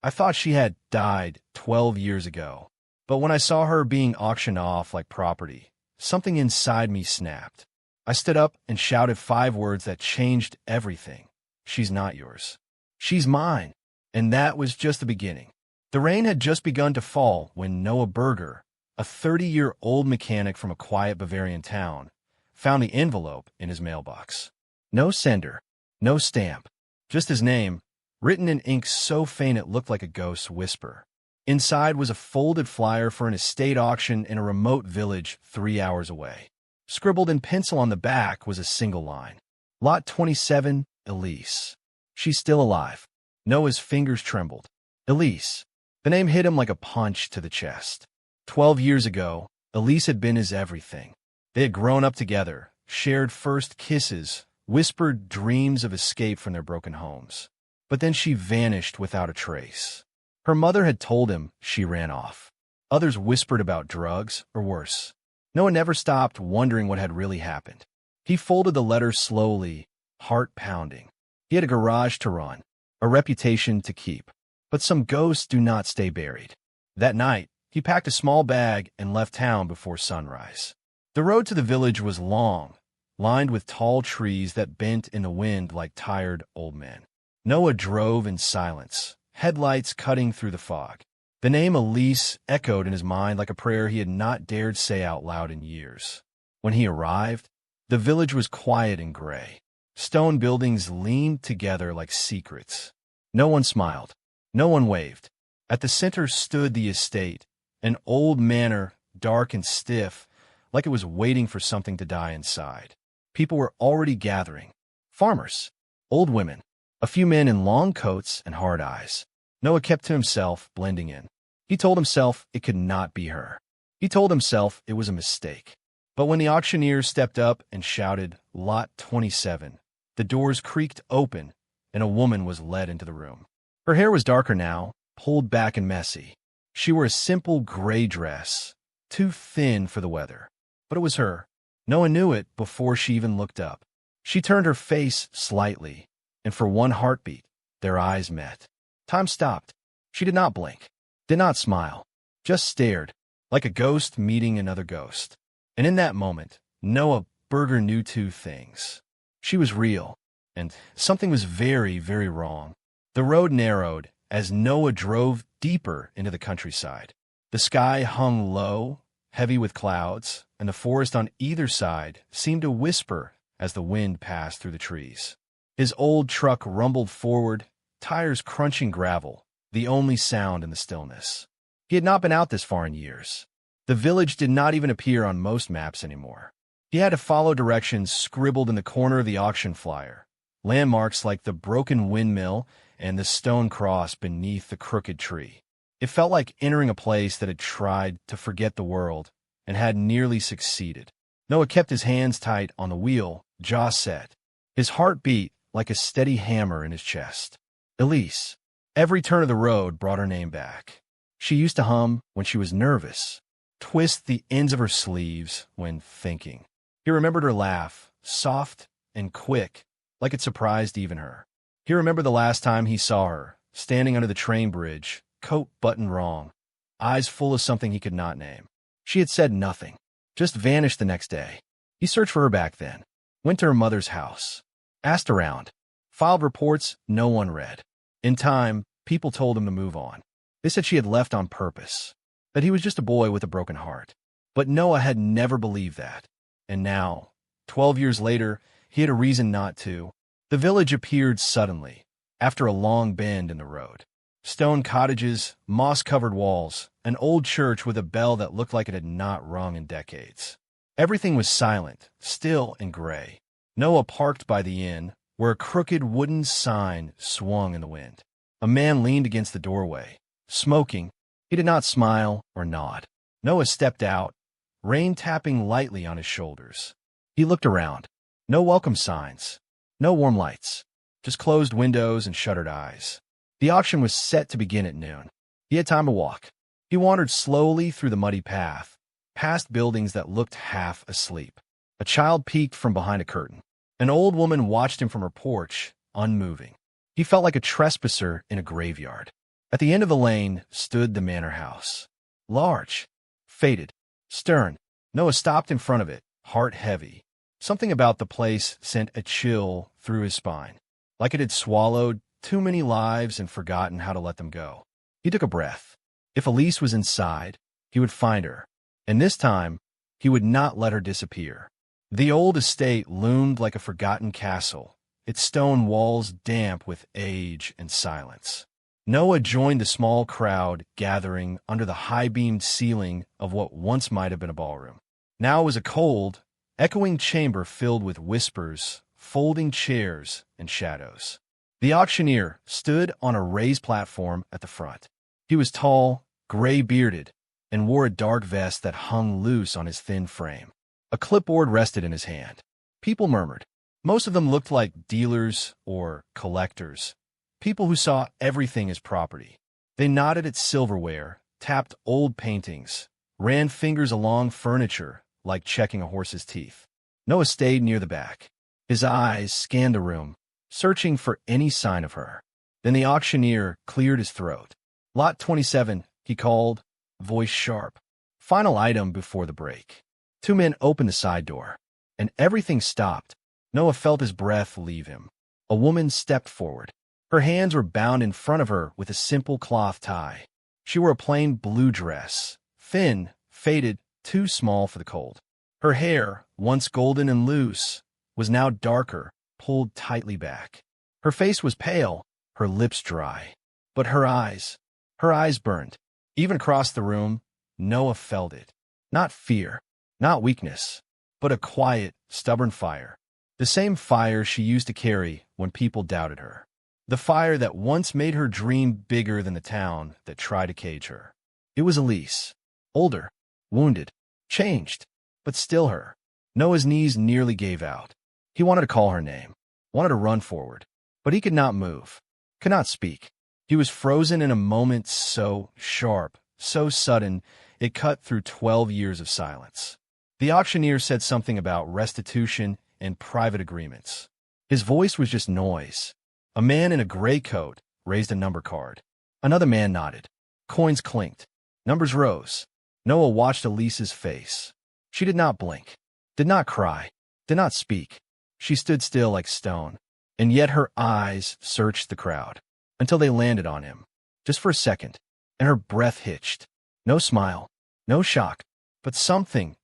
I thought she had died 12 years ago. But when I saw her being auctioned off like property, something inside me snapped. I stood up and shouted 5 words that changed everything. She's not yours. She's mine. And that was just the beginning. The rain had just begun to fall when Noah Berger, a 30-year-old mechanic from a quiet Bavarian town, found the envelope in his mailbox. No sender, no stamp, just his name, written in ink so faint it looked like a ghost's whisper. Inside was a folded flyer for an estate auction in a remote village 3 hours away. Scribbled in pencil on the back was a single line. Lot 27, Elise. She's still alive. Noah's fingers trembled. Elise. The name hit him like a punch to the chest. 12 years ago, Elise had been his everything. They had grown up together, shared first kisses, whispered dreams of escape from their broken homes. But then she vanished without a trace. Her mother had told him she ran off. Others whispered about drugs, or worse. Noah never stopped wondering what had really happened. He folded the letter slowly, heart pounding. He had a garage to run, a reputation to keep. But some ghosts do not stay buried. That night, he packed a small bag and left town before sunrise. The road to the village was long, lined with tall trees that bent in the wind like tired old men. Noah drove in silence, headlights cutting through the fog. The name Elise echoed in his mind like a prayer he had not dared say out loud in years. When he arrived, the village was quiet and gray. Stone buildings leaned together like secrets. No one smiled. No one waved. At the center stood the estate, an old manor, dark and stiff, like it was waiting for something to die inside. People were already gathering. Farmers, old women, a few men in long coats and hard eyes. Noah kept to himself, blending in. He told himself it could not be her. He told himself it was a mistake. But when the auctioneer stepped up and shouted, Lot 27, the doors creaked open, and a woman was led into the room. Her hair was darker now, pulled back and messy. She wore a simple gray dress, too thin for the weather. But it was her. Noah knew it before she even looked up. She turned her face slightly, and for one heartbeat, their eyes met. Time stopped. She did not blink, did not smile, just stared, like a ghost meeting another ghost. And in that moment, Noah Berger knew 2 things. She was real, and something was very, very wrong. The road narrowed as Noah drove deeper into the countryside. The sky hung low, heavy with clouds, and the forest on either side seemed to whisper as the wind passed through the trees. His old truck rumbled forward, tires crunching gravel, the only sound in the stillness. He had not been out this far in years. The village did not even appear on most maps anymore. He had to follow directions scribbled in the corner of the auction flyer, landmarks like the broken windmill and the stone cross beneath the crooked tree. It felt like entering a place that had tried to forget the world and had nearly succeeded. Noah kept his hands tight on the wheel, jaw set. His heart beat like a steady hammer in his chest. Elise. Every turn of the road brought her name back. She used to hum when she was nervous, twist the ends of her sleeves when thinking. He remembered her laugh, soft and quick, like it surprised even her. He remembered the last time he saw her, standing under the train bridge, coat buttoned wrong, eyes full of something he could not name. She had said nothing, just vanished the next day. He searched for her back then, went to her mother's house, asked around, filed reports no one read. In time, people told him to move on. They said she had left on purpose, that he was just a boy with a broken heart. But Noah had never believed that. And now, 12 years later, he had a reason not to. The village appeared suddenly, after a long bend in the road. Stone cottages, moss-covered walls, an old church with a bell that looked like it had not rung in decades. Everything was silent, still and gray. Noah parked by the inn, where a crooked wooden sign swung in the wind. A man leaned against the doorway, smoking. He did not smile or nod. Noah stepped out, rain tapping lightly on his shoulders. He looked around. No welcome signs, no warm lights, just closed windows and shuttered eyes. The auction was set to begin at noon. He had time to walk. He wandered slowly through the muddy path, past buildings that looked half asleep. A child peeked from behind a curtain. An old woman watched him from her porch, unmoving. He felt like a trespasser in a graveyard. At the end of the lane stood the manor house. Large, faded, stern. Noah stopped in front of it, heart heavy. Something about the place sent a chill through his spine, like it had swallowed too many lives and forgotten how to let them go. He took a breath. If Elise was inside, he would find her, and this time, he would not let her disappear. The old estate loomed like a forgotten castle, its stone walls damp with age and silence. Noah joined the small crowd gathering under the high-beamed ceiling of what once might have been a ballroom. Now it was a cold, echoing chamber filled with whispers, folding chairs, and shadows. The auctioneer stood on a raised platform at the front. He was tall, gray-bearded, and wore a dark vest that hung loose on his thin frame. A clipboard rested in his hand. People murmured. Most of them looked like dealers or collectors, people who saw everything as property. They nodded at silverware, tapped old paintings, ran fingers along furniture like checking a horse's teeth. Noah stayed near the back. His eyes scanned the room, searching for any sign of her. Then the auctioneer cleared his throat. Lot 27, he called, voice sharp. Final item before the break. Two men opened the side door, and everything stopped. Noah felt his breath leave him. A woman stepped forward. Her hands were bound in front of her with a simple cloth tie. She wore a plain blue dress, thin, faded, too small for the cold. Her hair, once golden and loose, was now darker, pulled tightly back. Her face was pale, her lips dry. But her eyes burned. Even across the room, Noah felt it. Not fear, not weakness, but a quiet, stubborn fire. The same fire she used to carry when people doubted her. The fire that once made her dream bigger than the town that tried to cage her. It was Elise. Older, wounded, changed, but still her. Noah's knees nearly gave out. He wanted to call her name, wanted to run forward, but he could not move, could not speak. He was frozen in a moment so sharp, so sudden, it cut through 12 years of silence. The auctioneer said something about restitution and private agreements. His voice was just noise. A man in a gray coat raised a number card. Another man nodded. Coins clinked. Numbers rose. Noah watched Elise's face. She did not blink, did not cry, did not speak. She stood still like stone, and yet her eyes searched the crowd until they landed on him, just for a second, and her breath hitched. No smile, no shock, but something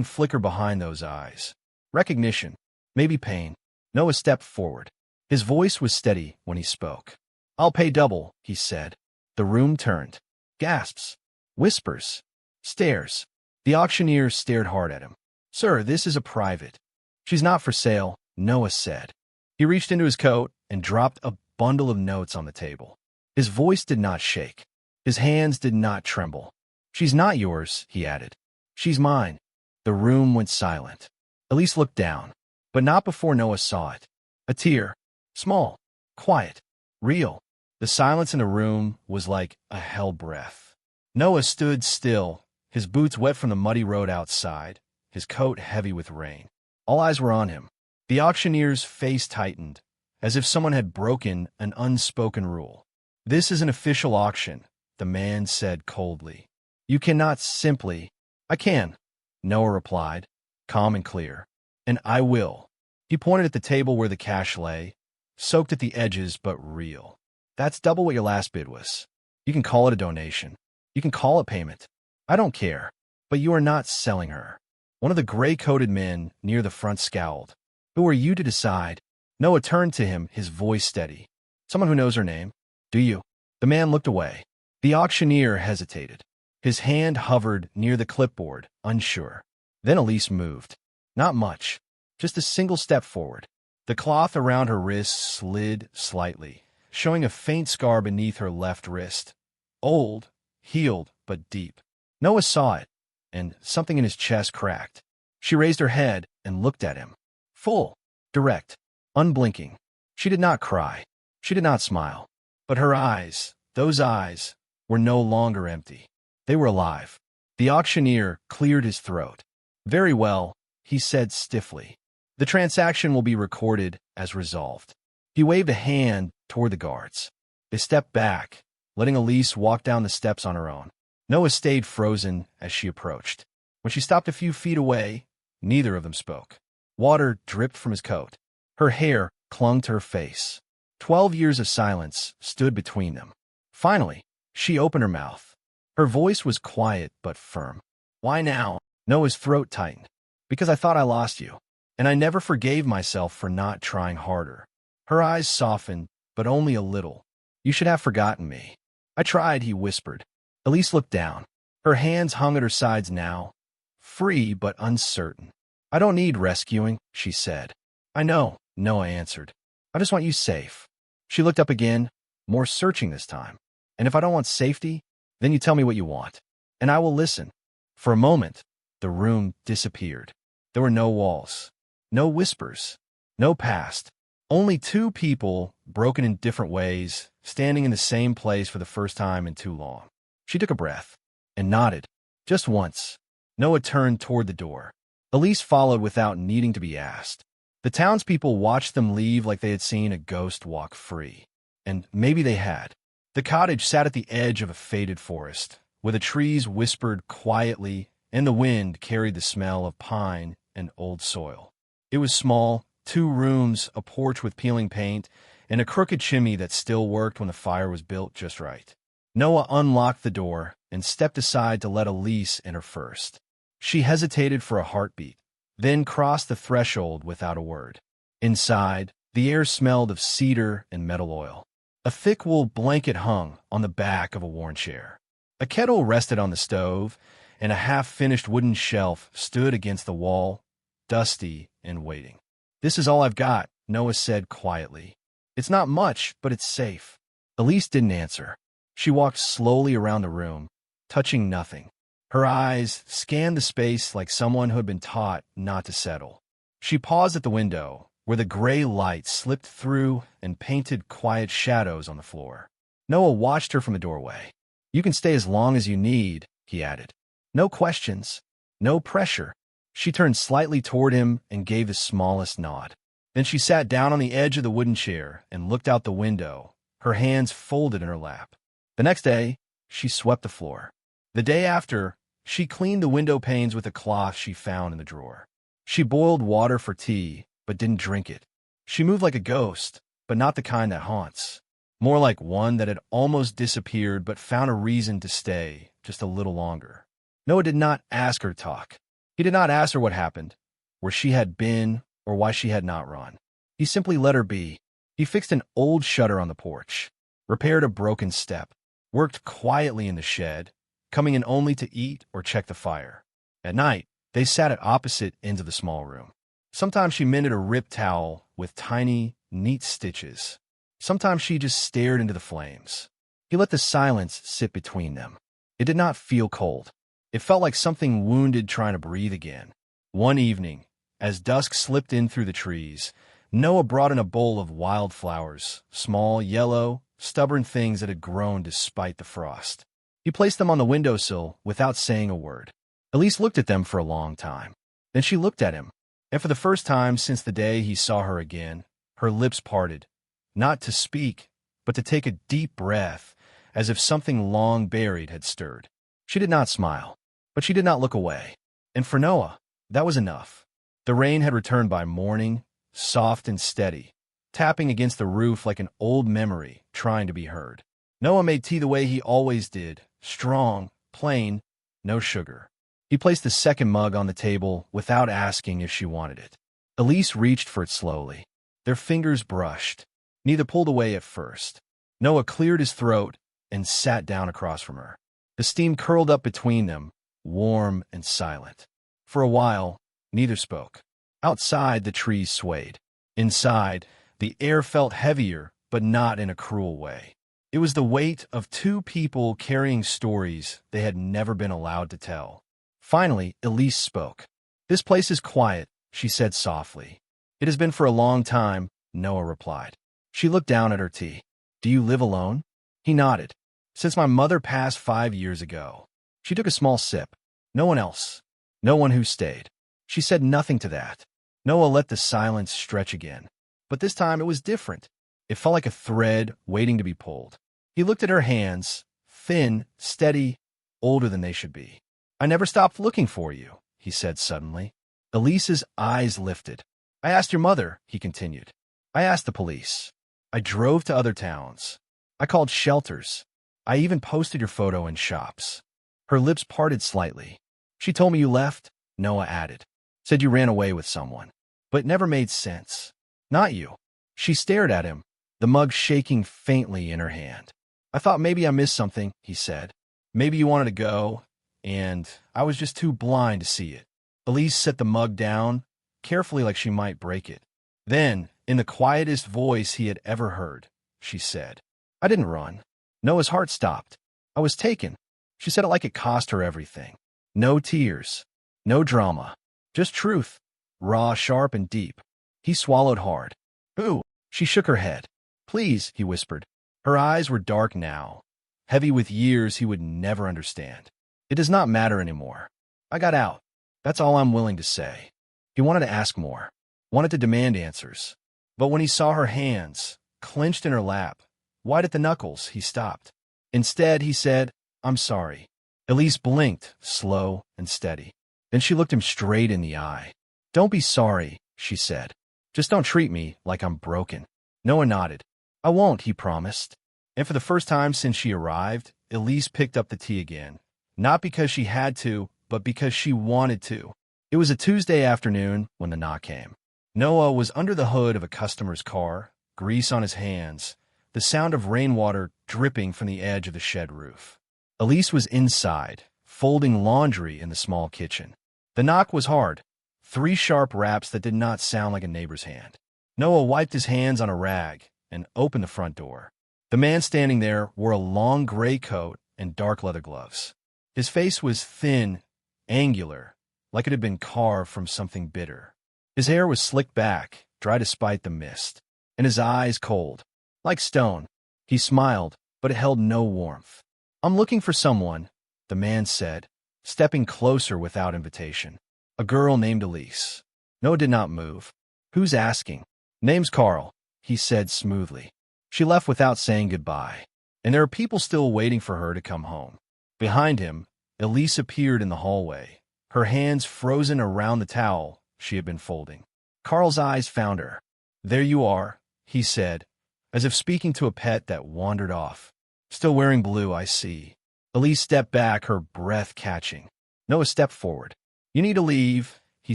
flickered behind those eyes. Recognition, maybe pain. Noah stepped forward. His voice was steady when he spoke. "I'll pay double," he said. The room turned. Gasps, whispers, stares. The auctioneer stared hard at him. "Sir, this is a private." "She's not for sale," Noah said. He reached into his coat and dropped a bundle of notes on the table. His voice did not shake. His hands did not tremble. "She's not yours," he added. "She's mine." The room went silent. Elise looked down, but not before Noah saw it. A tear. Small, quiet, real. The silence in the room was like a hell breath. Noah stood still, his boots wet from the muddy road outside, his coat heavy with rain. All eyes were on him. The auctioneer's face tightened, as if someone had broken an unspoken rule. "This is an official auction," the man said coldly. "You cannot simply—" "I can," Noah replied, calm and clear. "And I will." He pointed at the table where the cash lay, soaked at the edges but real. "That's double what your last bid was. You can call it a donation. You can call it payment. I don't care. But you are not selling her." One of the gray-coated men near the front scowled. "Who are you to decide?" Noah turned to him, his voice steady. "Someone who knows her name. Do you?" The man looked away. The auctioneer hesitated. His hand hovered near the clipboard, unsure. Then Elise moved. Not much, just a single step forward. The cloth around her wrist slid slightly, showing a faint scar beneath her left wrist. Old, healed, but deep. Noah saw it, and something in his chest cracked. She raised her head and looked at him. Full, direct, unblinking. She did not cry. She did not smile. But her eyes, those eyes, were no longer empty. They were alive. The auctioneer cleared his throat. "Very well," he said stiffly. "The transaction will be recorded as resolved." He waved a hand toward the guards. They stepped back, letting Elise walk down the steps on her own. Noah stayed frozen as she approached. When she stopped a few feet away, neither of them spoke. Water dripped from his coat. Her hair clung to her face. 12 years of silence stood between them. Finally, she opened her mouth. Her voice was quiet but firm. "Why now?" Noah's throat tightened. "Because I thought I lost you, and I never forgave myself for not trying harder." Her eyes softened, but only a little. "You should have forgotten me." "I tried," he whispered. Elise looked down. Her hands hung at her sides now, free but uncertain. "I don't need rescuing," she said. "I know," Noah answered. "I just want you safe." She looked up again, more searching this time. "And if I don't want safety, then you tell me what you want, and I will listen." For a moment, the room disappeared. There were no walls, no whispers, no past. Only two people, broken in different ways, standing in the same place for the first time in too long. She took a breath and nodded. Just once. Noah turned toward the door. Elise followed without needing to be asked. The townspeople watched them leave like they had seen a ghost walk free. And maybe they had. The cottage sat at the edge of a faded forest, where the trees whispered quietly and the wind carried the smell of pine and old soil. It was small, 2 rooms, a porch with peeling paint, and a crooked chimney that still worked when the fire was built just right. Noah unlocked the door and stepped aside to let Elise enter first. She hesitated for a heartbeat, then crossed the threshold without a word. Inside, the air smelled of cedar and metal oil. A thick wool blanket hung on the back of a worn chair. A kettle rested on the stove, and a half-finished wooden shelf stood against the wall, dusty and waiting. "This is all I've got," Noah said quietly. "It's not much, but it's safe." Elise didn't answer. She walked slowly around the room, touching nothing. Her eyes scanned the space like someone who had been taught not to settle. She paused at the window, where the gray light slipped through and painted quiet shadows on the floor. Noah watched her from the doorway. "You can stay as long as you need," he added. "No questions, no pressure." She turned slightly toward him and gave the smallest nod. Then she sat down on the edge of the wooden chair and looked out the window, her hands folded in her lap. The next day, she swept the floor. The day after, she cleaned the window panes with a cloth she found in the drawer. She boiled water for tea, but didn't drink it. She moved like a ghost, but not the kind that haunts. More like one that had almost disappeared but found a reason to stay just a little longer. Noah did not ask her to talk. He did not ask her what happened, where she had been, or why she had not run. He simply let her be. He fixed an old shutter on the porch, repaired a broken step, worked quietly in the shed, coming in only to eat or check the fire. At night, they sat at opposite ends of the small room. Sometimes she mended a ripped towel with tiny, neat stitches. Sometimes she just stared into the flames. He let the silence sit between them. It did not feel cold. It felt like something wounded trying to breathe again. One evening, as dusk slipped in through the trees, Noah brought in a bowl of wildflowers, small, yellow, stubborn things that had grown despite the frost. He placed them on the windowsill without saying a word. Elise looked at them for a long time. Then she looked at him, and for the first time since the day he saw her again, her lips parted, not to speak, but to take a deep breath, as if something long buried had stirred. She did not smile, but she did not look away. And for Noah, that was enough. The rain had returned by morning, soft and steady, tapping against the roof like an old memory trying to be heard. Noah made tea the way he always did, strong, plain, no sugar. He placed the second mug on the table without asking if she wanted it. Elise reached for it slowly. Their fingers brushed. Neither pulled away at first. Noah cleared his throat and sat down across from her. The steam curled up between them, warm and silent. For a while, neither spoke. Outside, the trees swayed. Inside, the air felt heavier, but not in a cruel way. It was the weight of two people carrying stories they had never been allowed to tell. Finally, Elise spoke. "This place is quiet," she said softly. "It has been for a long time," Noah replied. She looked down at her tea. "Do you live alone?" He nodded. "Since my mother passed 5 years ago." She took a small sip. "No one else. No one who stayed." She said nothing to that. Noah let the silence stretch again. But this time it was different. It felt like a thread waiting to be pulled. He looked at her hands, thin, steady, older than they should be. "I never stopped looking for you," he said suddenly. Elise's eyes lifted. "I asked your mother," he continued. "I asked the police. I drove to other towns. I called shelters. I even posted your photo in shops." Her lips parted slightly. "She told me you left," Noah added. "Said you ran away with someone. But it never made sense. Not you." She stared at him, the mug shaking faintly in her hand. "I thought maybe I missed something," he said. "Maybe you wanted to go, and I was just too blind to see it." Elise set the mug down, carefully like she might break it. Then, in the quietest voice he had ever heard, she said, "I didn't run." Noah's heart stopped. "I was taken." She said it like it cost her everything. No tears, no drama, just truth, raw, sharp, and deep. He swallowed hard. "Who?" She shook her head. "Please," he whispered. Her eyes were dark now, heavy with years he would never understand. "It does not matter anymore. I got out. That's all I'm willing to say." He wanted to ask more, wanted to demand answers. But when he saw her hands, clenched in her lap, white at the knuckles, he stopped. Instead, he said, "I'm sorry." Elise blinked, slow and steady. Then she looked him straight in the eye. "Don't be sorry," she said. "Just don't treat me like I'm broken." Noah nodded. "I won't," he promised. And for the first time since she arrived, Elise picked up the tea again. Not because she had to, but because she wanted to. It was a Tuesday afternoon when the knock came. Noah was under the hood of a customer's car, grease on his hands, the sound of rainwater dripping from the edge of the shed roof. Elise was inside, folding laundry in the small kitchen. The knock was hard, 3 sharp raps that did not sound like a neighbor's hand. Noah wiped his hands on a rag and opened the front door. The man standing there wore a long gray coat and dark leather gloves. His face was thin, angular, like it had been carved from something bitter. His hair was slicked back, dry despite the mist, and his eyes cold, like stone. He smiled, but it held no warmth. "I'm looking for someone," the man said, stepping closer without invitation. "A girl named Elise." Noah did not move. "Who's asking?" "Name's Carl," he said smoothly. She left without saying goodbye, and there are people still waiting for her to come home. Behind him, Elise appeared in the hallway, her hands frozen around the towel she had been folding. Carl's eyes found her. "There you are," he said, as if speaking to a pet that wandered off. "Still wearing blue, I see." Elise stepped back, her breath catching. Noah stepped forward. "You need to leave," he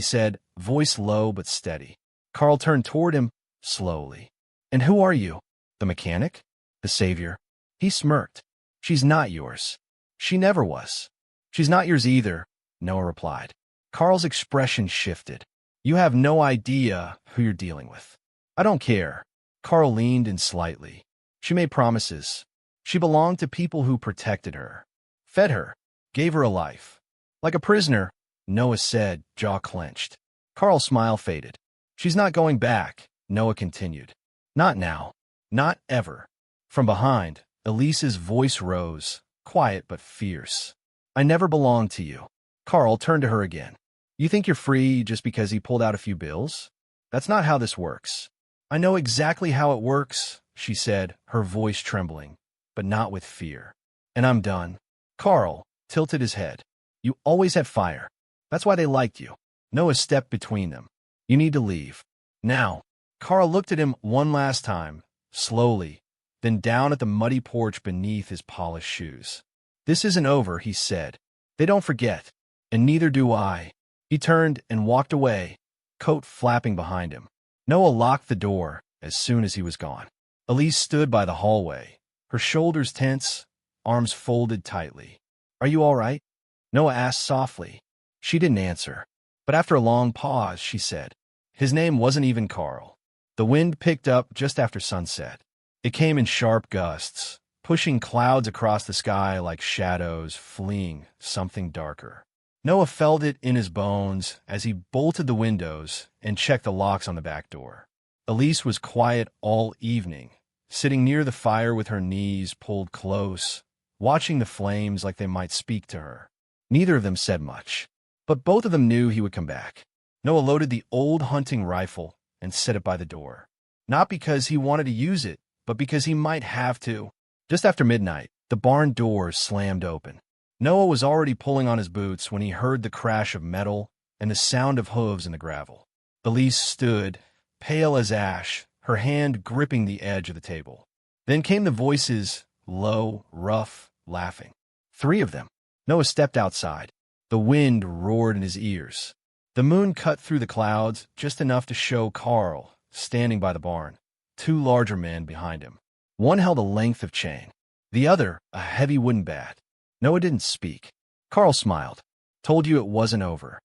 said, voice low but steady. Carl turned toward him slowly. "And who are you? The mechanic? The savior?" He smirked. "She's not yours. She never was." "She's not yours either," Noah replied. Carl's expression shifted. "You have no idea who you're dealing with." "I don't care." Carl leaned in slightly. "She made promises. She belonged to people who protected her, fed her, gave her a life. Like a prisoner," Noah said, jaw clenched. Carl's smile faded. "She's not going back," Noah continued. "Not now. Not ever." From behind, Elise's voice rose, quiet but fierce. "I never belonged to you." Carl turned to her again. "You think you're free just because he pulled out a few bills? That's not how this works." "I know exactly how it works," she said, her voice trembling, but not with fear. "And I'm done." Carl tilted his head. "You always had fire. That's why they liked you." Noah stepped between them. "You need to leave. Now." Carl looked at him one last time, slowly, then down at the muddy porch beneath his polished shoes. "This isn't over," he said. "They don't forget, and neither do I." He turned and walked away, coat flapping behind him. Noah locked the door as soon as he was gone. Elise stood by the hallway, her shoulders tense, arms folded tightly. "Are you all right?" Noah asked softly. She didn't answer, but after a long pause, she said, "His name wasn't even Carl." The wind picked up just after sunset. It came in sharp gusts, pushing clouds across the sky like shadows fleeing something darker. Noah felt it in his bones as he bolted the windows and checked the locks on the back door. Elise was quiet all evening, sitting near the fire with her knees pulled close, watching the flames like they might speak to her. Neither of them said much, but both of them knew he would come back. Noah loaded the old hunting rifle and set it by the door, not because he wanted to use it, but because he might have to. Just after midnight, the barn doors slammed open. Noah was already pulling on his boots when he heard the crash of metal and the sound of hooves in the gravel. Elise stood, pale as ash, her hand gripping the edge of the table. Then came the voices, low, rough, laughing. 3 of them. Noah stepped outside. The wind roared in his ears. The moon cut through the clouds just enough to show Carl standing by the barn, 2 larger men behind him. One held a length of chain, the other a heavy wooden bat. Noah didn't speak. Carl smiled. Told you it wasn't over.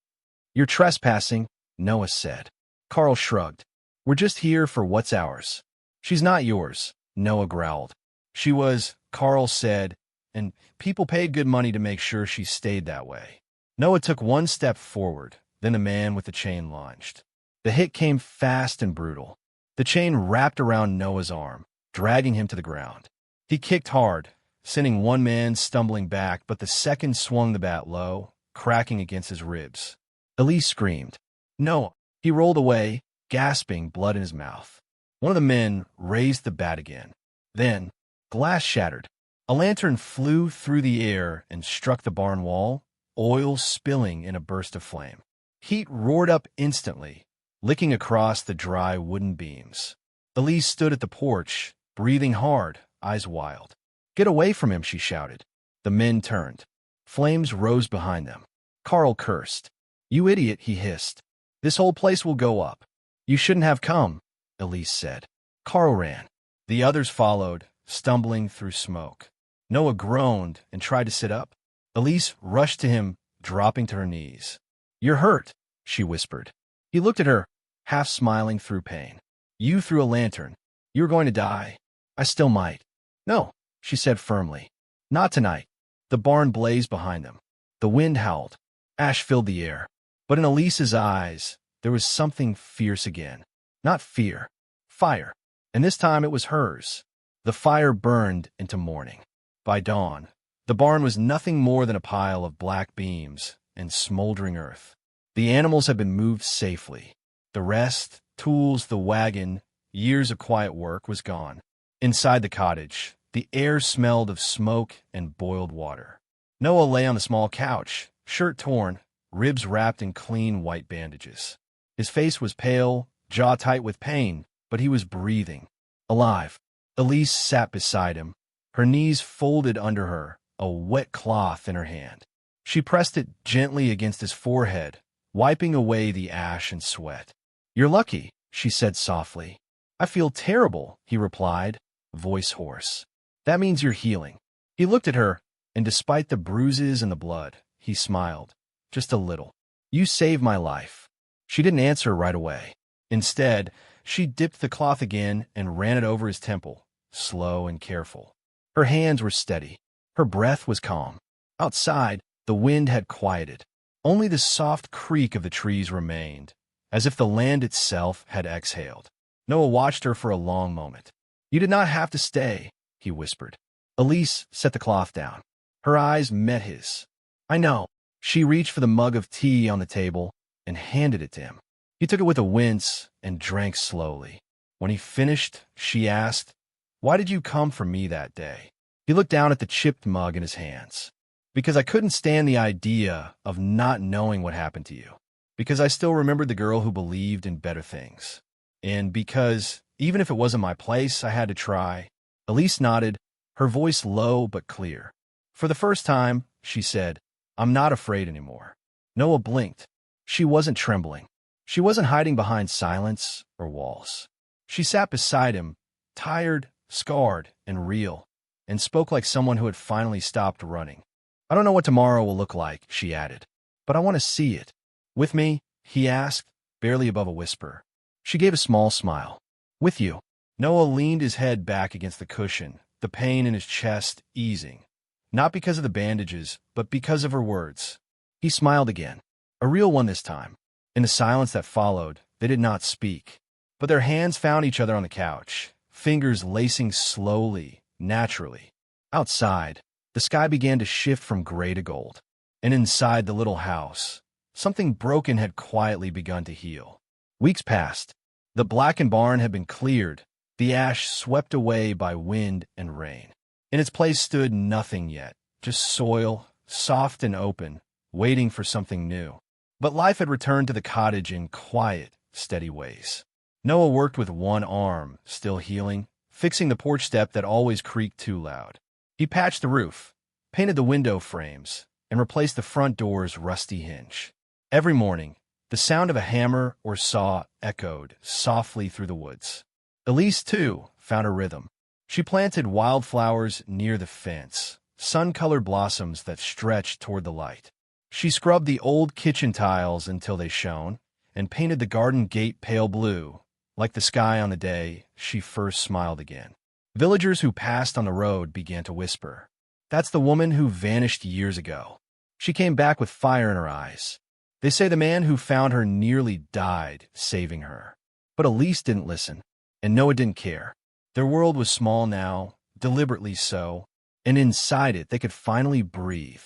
You're trespassing, Noah said. Carl shrugged. We're just here for what's ours. She's not yours, Noah growled. She was, Carl said, and people paid good money to make sure she stayed that way. Noah took 1 step forward, then the man with the chain lunged. The hit came fast and brutal. The chain wrapped around Noah's arm, dragging him to the ground. He kicked hard, sending one man stumbling back, but the second swung the bat low, cracking against his ribs. Elise screamed. Noah! He rolled away, gasping, blood in his mouth. One of the men raised the bat again. Then, glass shattered. A lantern flew through the air and struck the barn wall, oil spilling in a burst of flame. Heat roared up instantly, licking across the dry wooden beams. Elise stood at the porch, breathing hard, eyes wild. Get away from him, she shouted. The men turned. Flames rose behind them. Carl cursed. You idiot, he hissed. This whole place will go up. You shouldn't have come, Elise said. Carl ran. The others followed, stumbling through smoke. Noah groaned and tried to sit up. Elise rushed to him, dropping to her knees. You're hurt, she whispered. He looked at her, half smiling through pain. You threw a lantern. You're going to die. I still might. No, she said firmly. Not tonight. The barn blazed behind them. The wind howled. Ash filled the air. But in Elise's eyes, there was something fierce again. Not fear. Fire. And this time it was hers. The fire burned into morning. By dawn, the barn was nothing more than a pile of black beams and smoldering earth. The animals had been moved safely. The rest, tools, the wagon, years of quiet work was gone. Inside the cottage, the air smelled of smoke and boiled water. Noah lay on the small couch, shirt torn, ribs wrapped in clean white bandages. His face was pale, jaw tight with pain, but he was breathing. Alive. Elise sat beside him, her knees folded under her, a wet cloth in her hand. She pressed it gently against his forehead, wiping away the ash and sweat. You're lucky, she said softly. I feel terrible, he replied, voice hoarse. That means you're healing. He looked at her, and despite the bruises and the blood, he smiled. Just a little. You saved my life. She didn't answer right away. Instead, she dipped the cloth again and ran it over his temple, slow and careful. Her hands were steady. Her breath was calm. Outside, the wind had quieted. Only the soft creak of the trees remained, as if the land itself had exhaled. Noah watched her for a long moment. You did not have to stay, he whispered. Elise set the cloth down. Her eyes met his. I know. She reached for the mug of tea on the table and handed it to him. He took it with a wince and drank slowly. When he finished, she asked, Why did you come for me that day? He looked down at the chipped mug in his hands. Because I couldn't stand the idea of not knowing what happened to you. Because I still remembered the girl who believed in better things. And because, even if it wasn't my place, I had to try. Elise nodded, her voice low but clear. For the first time, she said, I'm not afraid anymore. Noah blinked. She wasn't trembling. She wasn't hiding behind silence or walls. She sat beside him, tired, scarred, and real, and spoke like someone who had finally stopped running. I don't know what tomorrow will look like, she added, but I want to see it. With me? He asked, barely above a whisper. She gave a small smile. With you. Noah leaned his head back against the cushion, the pain in his chest easing. Not because of the bandages, but because of her words. He smiled again. A real one this time. In the silence that followed, they did not speak. But their hands found each other on the couch, fingers lacing slowly, naturally. Outside, the sky began to shift from gray to gold. And inside the little house, something broken had quietly begun to heal. Weeks passed. The blackened barn had been cleared, the ash swept away by wind and rain. In its place stood nothing yet, just soil, soft and open, waiting for something new. But life had returned to the cottage in quiet, steady ways. Noah worked with one arm, still healing, fixing the porch step that always creaked too loud. He patched the roof, painted the window frames, and replaced the front door's rusty hinge. Every morning, the sound of a hammer or saw echoed softly through the woods. Elise, too, found a rhythm. She planted wildflowers near the fence, sun-colored blossoms that stretched toward the light. She scrubbed the old kitchen tiles until they shone, and painted the garden gate pale blue, like the sky on the day she first smiled again. Villagers who passed on the road began to whisper, "That's the woman who vanished years ago. She came back with fire in her eyes. They say the man who found her nearly died saving her." But Elise didn't listen, and Noah didn't care. Their world was small now, deliberately so, and inside it they could finally breathe.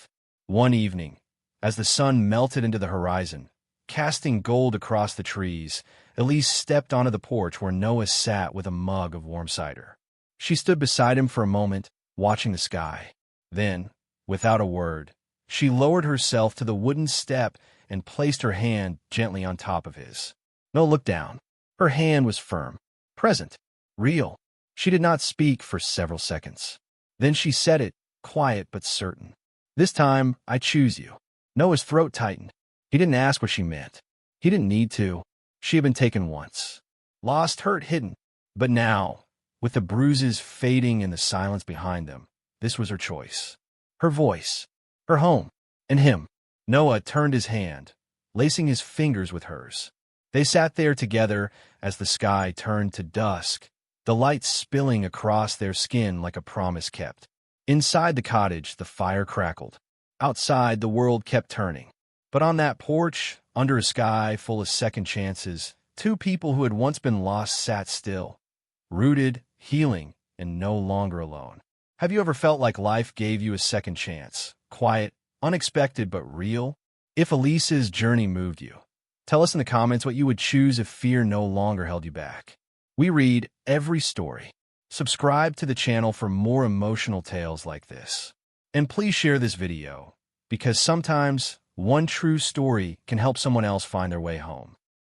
One evening, as the sun melted into the horizon, casting gold across the trees, Elise stepped onto the porch where Noah sat with a mug of warm cider. She stood beside him for a moment, watching the sky. Then, without a word, she lowered herself to the wooden step and placed her hand gently on top of his. Noah looked down. Her hand was firm, present, real. She did not speak for several seconds. Then she said it, quiet but certain. "This time, I choose you." Noah's throat tightened. He didn't ask what she meant. He didn't need to. She had been taken once. Lost, hurt, hidden. But now, with the bruises fading and the silence behind them, this was her choice. Her voice, her home, and him. Noah turned his hand, lacing his fingers with hers. They sat there together as the sky turned to dusk, the light spilling across their skin like a promise kept. Inside the cottage, the fire crackled. Outside, the world kept turning. But on that porch, under a sky full of second chances, two people who had once been lost sat still, rooted, healing, and no longer alone. Have you ever felt like life gave you a second chance? Quiet, unexpected, but real? If Elise's journey moved you, tell us in the comments what you would choose if fear no longer held you back. We read every story. Subscribe to the channel for more emotional tales like this. And please share this video, because sometimes one true story can help someone else find their way home.